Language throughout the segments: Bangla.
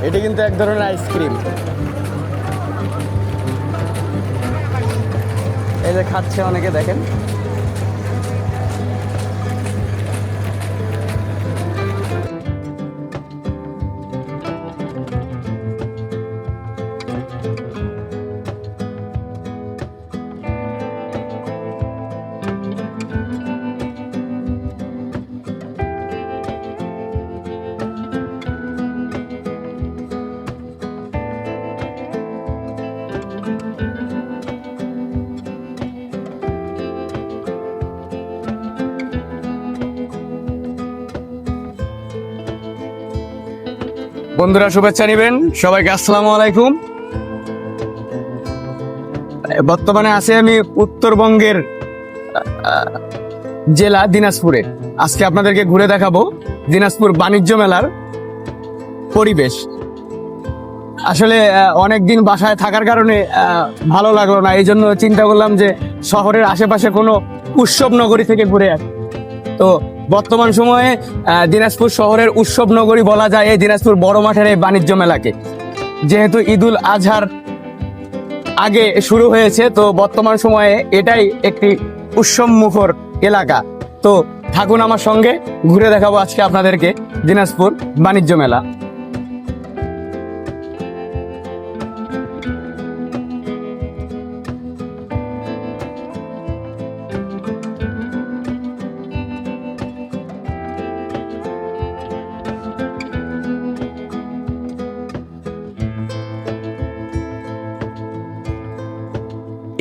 এটি কিন্তু এক ধরনের আইসক্রিম। এই যে খাচ্ছে অনেকে, দেখেন। বন্ধুরা শুভেচ্ছা নিবেন, সবাইকে আসসালামু আলাইকুম। বর্তমানে আছি আমি উত্তরবঙ্গের জেলা দিনাজপুরে। আজকে আপনাদেরকে ঘুরে দেখাবো দিনাজপুর বাণিজ্য মেলার পরিবেশ। আসলে অনেকদিন বাসায় থাকার কারণে ভালো লাগলো না, এই জন্য চিন্তা করলাম যে শহরের আশেপাশে কোনো উৎসব নগরী থেকে ঘুরে আসি। তো বর্তমান সময়ে দিনাজপুর শহরের উৎসব নগরী বলা যায় এই দিনাজপুর বড় মাঠের এই বাণিজ্য মেলাকে। যেহেতু ঈদুল আজহার আগে শুরু হয়েছে, তো বর্তমান সময়ে এটাই একটি উৎসব মুখর এলাকা। তো থাকুন আমার সঙ্গে, ঘুরে দেখাবো আজকে আপনাদেরকে দিনাজপুর বাণিজ্য মেলা।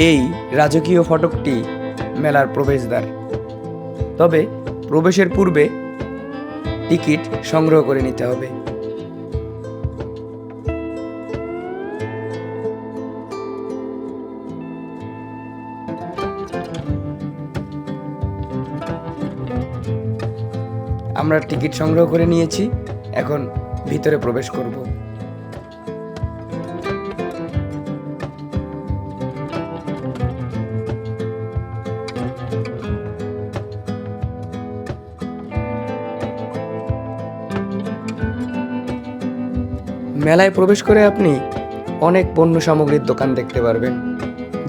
এই রাজকীয় ফটকটি মেলার প্রবেশদ্বার, তবে প্রবেশের পূর্বে টিকিট সংগ্রহ করে নিতে হবে। আমরা টিকিট সংগ্রহ করে নিয়েছি, এখন ভিতরে প্রবেশ করব। মেলায় প্রবেশ করে আপনি অনেক পণ্য সামগ্রীর দোকান দেখতে পারবেন,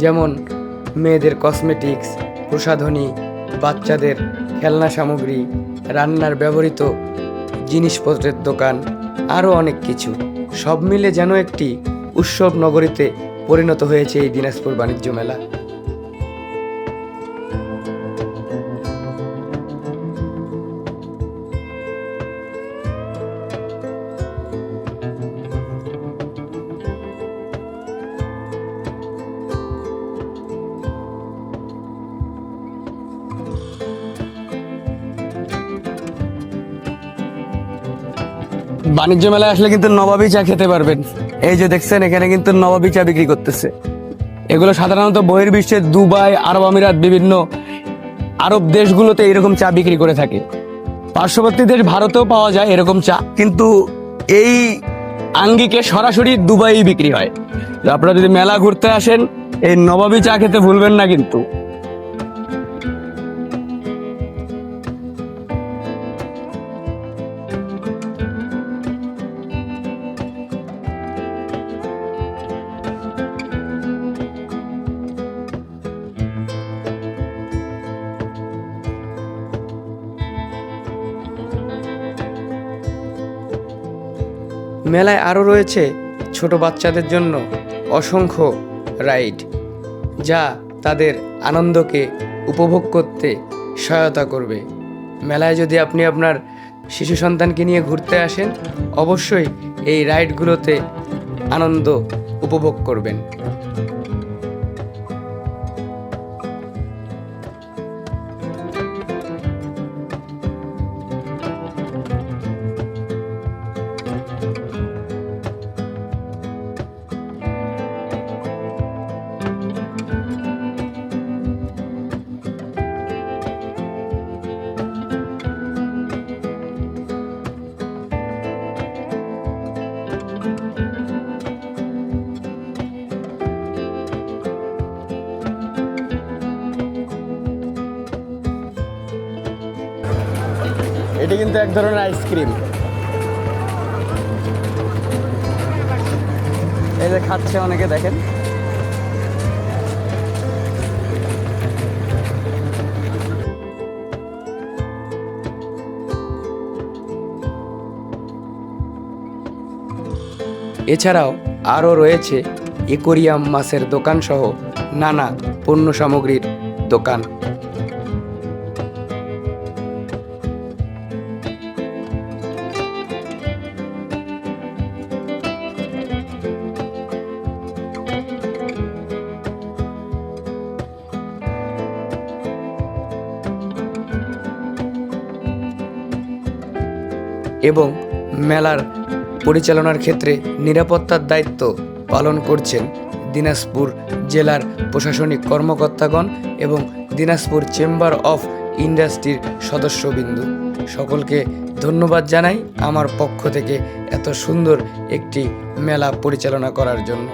যেমন মেয়েদের কসমেটিক্স, প্রসাধনী, বাচ্চাদের খেলনা সামগ্রী, রান্নার ব্যবহৃত জিনিসপত্রের দোকান, আরও অনেক কিছু। সব মিলে যেন একটি উৎসব নগরীতে পরিণত হয়েছে এই দিনাজপুর বাণিজ্য মেলা। বাণিজ্য মেলায় আসলে কিন্তু নবাবী চা খেতে পারবেন। এই যে দেখছেন, এখানে কিন্তু নবাবী চা বিক্রি করতেছে। এগুলো সাধারণত বহির্বিশ্বের দুবাই, আরব আমিরাত, বিভিন্ন আরব দেশগুলোতে এরকম চা বিক্রি করে থাকে। পার্শ্ববর্তী দেশ ভারতেও পাওয়া যায় এরকম চা, কিন্তু এই আঙ্গিকে সরাসরি দুবাই বিক্রি হয়। তো আপনারা যদি মেলা ঘুরতে আসেন, এই নবাবী চা খেতে ভুলবেন না কিন্তু। মেলায় আরও রয়েছে ছোট বাচ্চাদের জন্য অসংখ্য রাইড, যা তাদের আনন্দকে উপভোগ করতে সহায়তা করবে। মেলায় যদি আপনি আপনার শিশু সন্তানকে নিয়ে ঘুরতে আসেন, অবশ্যই এই রাইডগুলোতে আনন্দ উপভোগ করবেন। এটি কিন্তু এক ধরনের আইসক্রিম। খাচ্ছে অনেকে, দেখেন। এছাড়াও আরও রয়েছে একুরিয়াম মাছের দোকান সহ নানা পণ্য সামগ্রীর দোকান। এবং মেলার পরিচালনার ক্ষেত্রে নিরাপত্তার দায়িত্ব পালন করছেন দিনাজপুর জেলার প্রশাসনিক কর্মকর্তাগণ এবং দিনাজপুর চেম্বার অফ ইন্ডাস্ট্রির সদস্যবৃন্দ। সকলকে ধন্যবাদ জানাই আমার পক্ষ থেকে এত সুন্দর একটি মেলা পরিচালনা করার জন্য।